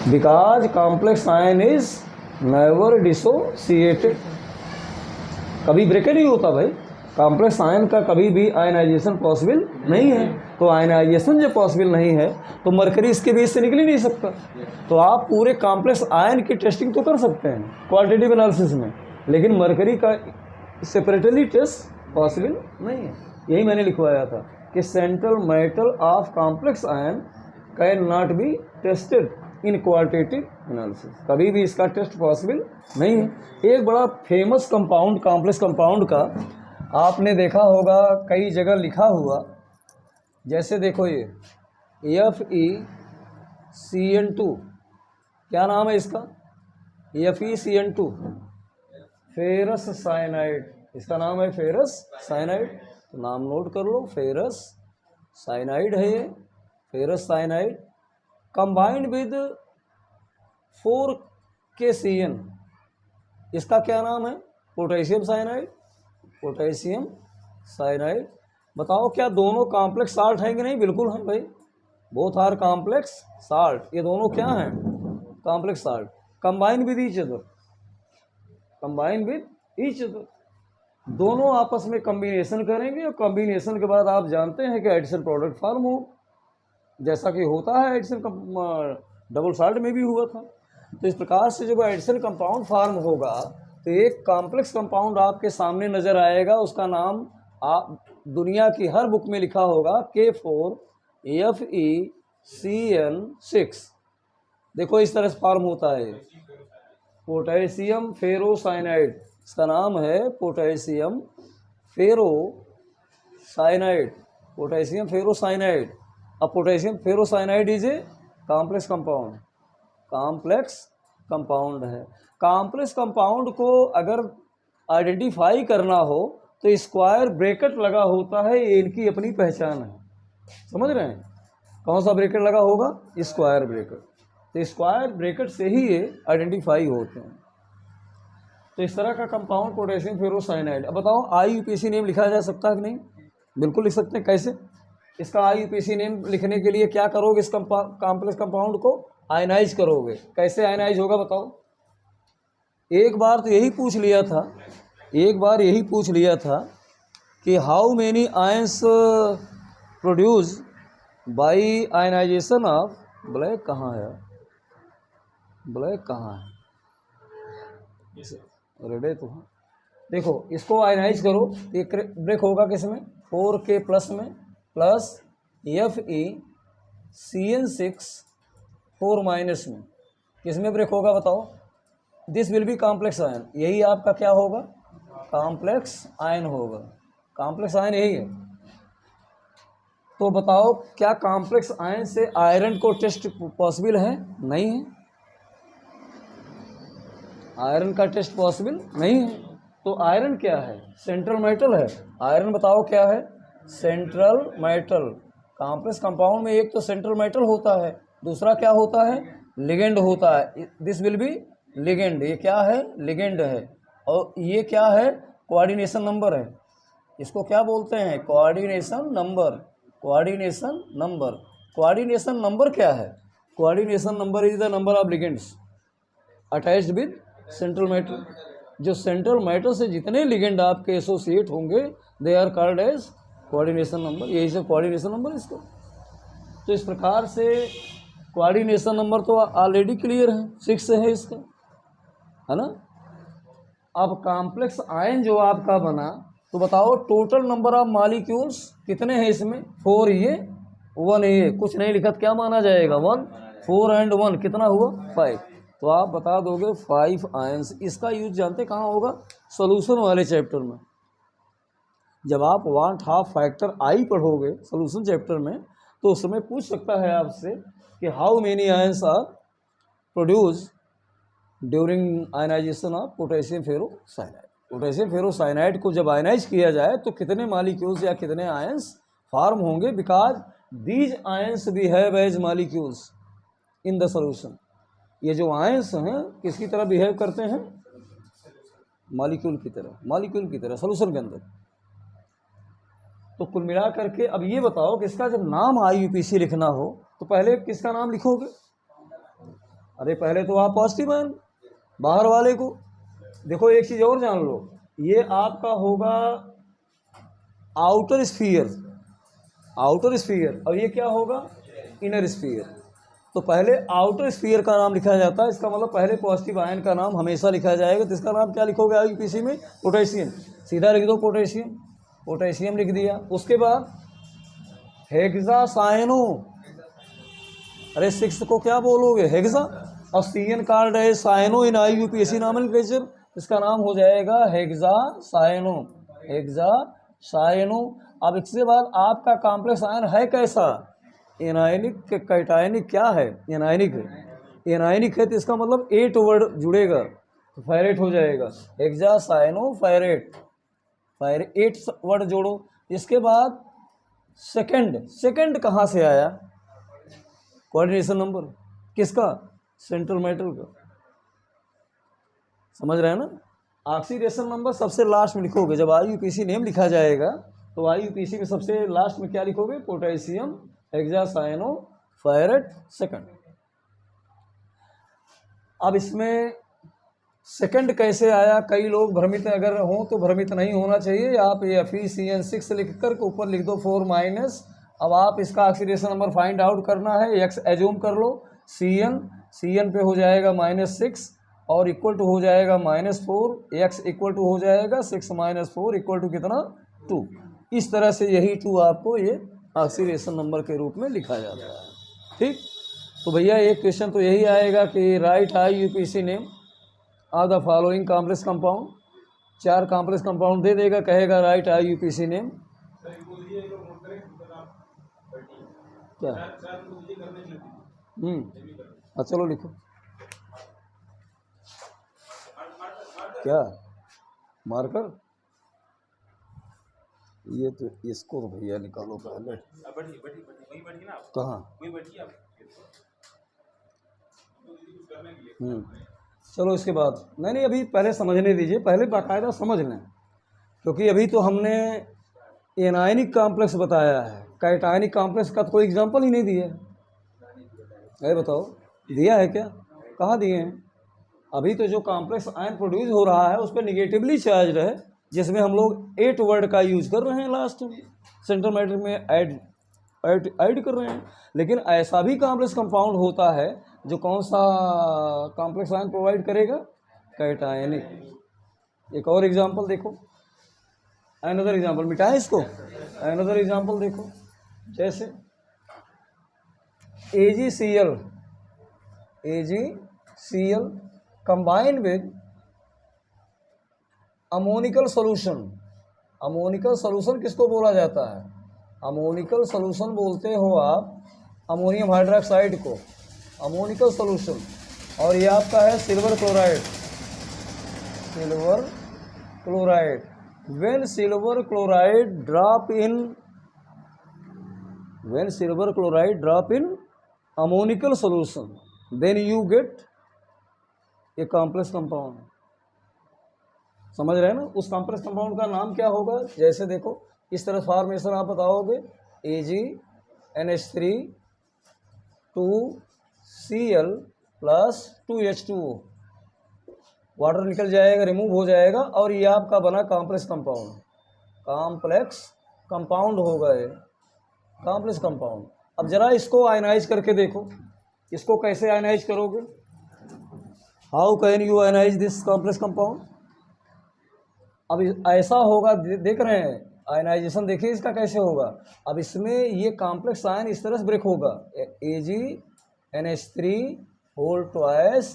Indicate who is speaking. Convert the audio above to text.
Speaker 1: Because complex ion is never dissociated, कभी break नहीं होता भाई। कॉम्प्लेक्स आयन का कभी भी आयनाइजेशन पॉसिबल नहीं है। तो आयनाइजेशन जब पॉसिबल नहीं है तो मरकरी इसके बेस से निकल ही नहीं सकता। तो आप पूरे कॉम्प्लेक्स आयन की टेस्टिंग तो कर सकते हैं क्वालिटेटिव एनालिसिस में, लेकिन मरकरी का सेपरेटली टेस्ट पॉसिबल नहीं है। यही मैंने लिखवाया था कि central metal of complex ion can not be tested in qualitative analysis, कभी भी इसका टेस्ट पॉसिबल नहीं है। एक बड़ा फेमस कंपाउंड कॉम्प्लेक्स कंपाउंड का आपने देखा होगा कई जगह लिखा हुआ, जैसे देखो ये FeCN2, क्या नाम है इसका? FeCN2, फेरस साइनाइड, इसका नाम है फेरस साइनाइड। तो नाम नोट कर लो, फेरस साइनाइड है ये, ferrous cyanide combined with 4KCN, इसका क्या नाम है? Potassium cyanide, potassium cyanide. बताओ क्या दोनों कॉम्प्लेक्स साल्ट हैं कि नहीं? बिल्कुल हैं भाई, बोथ आर कॉम्प्लेक्स साल्ट, ये दोनों क्या हैं? Complex salt. Combine with each other, combine with each other, दोनों आपस में कम्बिनेशन करेंगे और कम्बिनेशन के बाद आप जानते हैं कि एडिशन प्रोडक्ट फॉर्म हो, जैसा कि होता है एडिशन डबल साल्ट में भी हुआ था। तो इस प्रकार से जब एडिशन कंपाउंड फॉर्म होगा तो एक कॉम्प्लेक्स कंपाउंड आपके सामने नज़र आएगा, उसका नाम आप दुनिया की हर बुक में लिखा होगा K4FeCN6। देखो इस तरह से फॉर्म होता है पोटेशियम फेरोसाइनाइड, इसका नाम है पोटेशियम फेरोसाइनाइड, पोटेशियम फेरोसाइनाइड। अब potassium ferrocyanide is a complex compound, complex compound है। कॉम्प्लेक्स कंपाउंड को अगर आइडेंटिफाई करना हो तो स्क्वायर ब्रैकेट लगा होता है, ये इनकी अपनी पहचान है, समझ रहे हैं? कौन सा ब्रैकेट लगा होगा? Square bracket. तो स्क्वायर ब्रैकेट से ही ये आइडेंटिफाई होते हैं। तो इस तरह का कंपाउंड पोटेशियम फेरोसाइनाइड। अब बताओ IUPAC नेम लिखा जा सकता है कि नहीं? बिल्कुल लिख सकते हैं। कैसे? इसका IUPAC नेम लिखने के लिए क्या करोगे? इस कॉम्प्लेक्स कंपाउंड को आयनाइज करोगे। कैसे आयनाइज होगा बताओ? एक बार तो यही पूछ लिया था, एक बार यही पूछ लिया था कि how many ions produce by ionization of black. कहाँ है ब्लैक? कहाँ है? रेडे तो हाँ। देखो इसको आयनाइज करो, ये ब्रेक होगा किसमें? 4K प्लस में, प्लस FeCN6 4 माइनस में। किसमें ब्रेक होगा बताओ? This will be complex ion, यही आपका क्या होगा? कॉम्प्लेक्स आयन होगा। कॉम्प्लेक्स आयन यही है। तो बताओ क्या कॉम्प्लेक्स आयन से आयरन को टेस्ट पॉसिबल है? नहीं है, आयरन का टेस्ट पॉसिबल नहीं है। तो आयरन क्या है? सेंट्रल मेटल है। आयरन बताओ क्या है? Central metal. कॉम्प्लेक्स कंपाउंड में एक तो सेंट्रल मेटल होता है, दूसरा क्या होता है? लिगेंड होता है। दिस विल बी लिगेंड, ये क्या है? लिगेंड है। और ये क्या है? कोऑर्डिनेशन नंबर है। इसको क्या बोलते हैं? Coordination number. Coordination number, coordination number क्या है? Coordination number is the number of ligands attached with central metal. जो सेंट्रल मेटल से जितने लिगेंड आपके एसोसिएट होंगे they are called as coordination number, यही से कोऑर्डिनेशन नंबर इसको। तो इस प्रकार से कोऑर्डिनेशन नंबर तो ऑलरेडी क्लियर है, 6 है इसका, है ना? अब कॉम्प्लेक्स आयन जो आपका बना, तो बताओ टोटल नंबर ऑफ मॉलिक्यूल्स कितने हैं इसमें? 4 ये 1 ये, कुछ नहीं लिखा, क्या माना जाएगा? 1, 4 एंड 1 कितना हुआ? 5। तो आप बता दोगे 5 आयंस। इसका यूज जानते कहाँ होगा? सॉल्यूशन वाले चैप्टर में। जब आप 1/2 फैक्टर आई पढ़ोगे सॉल्यूशन चैप्टर में, तो उसमें पूछ सकता है आपसे कि how many ions are produce during ionization of potassium ferrocyanide. Potassium ferrocyanide को जब आयनाइज किया जाए तो कितने मॉलिक्यूल्स या कितने आयंस फॉर्म होंगे? Because these ions behave as molecules in the solution. ये जो आयंस हैं किसकी तरह बिहेव करते हैं? मॉलिक्यूल की तरह, मॉलिक्यूल की तरह सॉल्यूशन के अंदर। तो कुल मिला करके अब ये बताओ कि इसका जब नाम IUPAC लिखना हो तो पहले किसका नाम लिखोगे? अरे पहले तो आप पॉजिटिव आयन बाहर वाले को देखो। एक चीज़ और जान लो, ये आपका होगा आउटर स्फीयर, आउटर स्फीयर, और ये क्या होगा इनर स्फीयर। तो पहले आउटर स्फीयर का नाम लिखा जाता है, इसका मतलब पहले पॉजिटिव आयन का नाम हमेशा लिखा जाएगा। तो इसका नाम क्या लिखोगे आईयूपीएसी में? पोटेशियम। सीधा लिख दो पोटेशियम, पोटेशियम लिख दिया। उसके बाद हेक्सासायनो, अरे 6 को क्या बोलोगे? हेक्सा। और CN कार्ड है साइनो इन आईयूपीएसी नॉमेनक्लेचर, इसका नाम हो जाएगा हेक्सासायनो, हेक्सासायनो। अब इसके बाद आपका कॉम्प्लेक्स आयन है कैसा? एनायनिक के कैटायनिक क्या है? एनायनिक है। एनायनिक है तो इसका मतलब 8 वर्ड जुड़ेगा तो फेरेट हो जाएगा, हेक्सासायनो फेरेट, 8 वर्ड जोड़ो। इसके बाद सेकंड कहाँ से आया? कोऑर्डिनेशन नंबर किसका? सेंट्रल मेटल का। समझ रहे हैं ना? ऑक्सीडेशन नंबर सबसे लास्ट में लिखोगे। जब आईयूपीएसी नेम लिखा जाएगा तो आईयूपीएसी में सबसे लास्ट में क्या लिखोगे? Potassium hexacyano ferrate second. अब इसमें सेकंड कैसे आया? कई लोग भ्रमित अगर हों तो भ्रमित नहीं होना चाहिए। आप ये FeCN6 लिख कर के ऊपर लिख दो 4-। अब आप इसका ऑक्सीडेशन नंबर फाइंड आउट करना है। X एज्यूम कर लो, CN पे हो जाएगा -6 और इक्वल टू हो जाएगा -4, X इक्वल टू हो जाएगा 6 - 4 इक्वल टू कितना? 2। इस तरह से यही 2 आपको ये ऑक्सीडेशन नंबर के रूप में लिखा जाता है। ठीक, तो भैया एक क्वेश्चन तो यही आएगा कि write IUPAC name of the following complex compound. 4 complex compound दे देगा, कहेगा राइट आईयूपीएसी नेम। क्या? हाँ चलो लिखो। क्या मार्कर? ये तो इसको तो भैया निकालो पहले। कहाँ? चलो इसके बाद नहीं अभी पहले समझने दीजिए, पहले बाकायदा समझ लें, क्योंकि अभी तो हमने एनायनिक कॉम्प्लेक्स बताया है, कैटायनिक कॉम्प्लेक्स का तो कोई एग्जांपल ही नहीं दिया है। ये बताओ दिया है क्या? कहाँ दिए हैं? अभी तो जो कॉम्प्लेक्स आयन प्रोड्यूस हो रहा है उस पर निगेटिवली चार्ज है, जिसमें हम लोग 8 वर्ड का यूज कर रहे हैं लास्ट में, सेंट्रल मैटर में ऐड कर रहे हैं। लेकिन ऐसा भी कॉम्प्लेक्स कंपाउंड होता है जो कौन सा कॉम्प्लेक्स आयन प्रोवाइड करेगा? कैटायनिक। एक और एग्जांपल देखो, अनदर एग्जांपल, मिटाएं इसको, अनदर एग्जांपल देखो, जैसे AgCl combine with ammoniacal solution. Ammoniacal solution किसको बोला जाता है? अमोनिकल सॉल्यूशन बोलते हो आप अमोनियम हाइड्रोक्साइड को, अमोनिकल सॉल्यूशन। और ये आपका है silver chloride, silver chloride. when silver chloride drop in ammonical solution, then you get a complex compound। समझ रहे हैं ना? उस कॉम्प्लेक्स कंपाउंड का नाम क्या होगा? जैसे देखो इस तरह फॉर्मेशन आप बताओगे, AgNH3 2Cl + 2H2O, वाटर निकल जाएगा, रिमूव हो जाएगा, और ये आपका बना कॉम्प्लेक्स कंपाउंड। कॉम्प्लेक्स कंपाउंड होगा ये, कॉम्प्लेक्स कंपाउंड। अब जरा इसको आयनाइज करके देखो, इसको कैसे आयनाइज करोगे? How can you ionize this complex compound? अब ऐसा होगा, देख रहे हैं आयनाइजेशन, देखिए इसका कैसे होगा। अब इसमें ये कॉम्प्लेक्स आयन इस तरह से ब्रेक होगा, AgNH3 होल ट्वाइस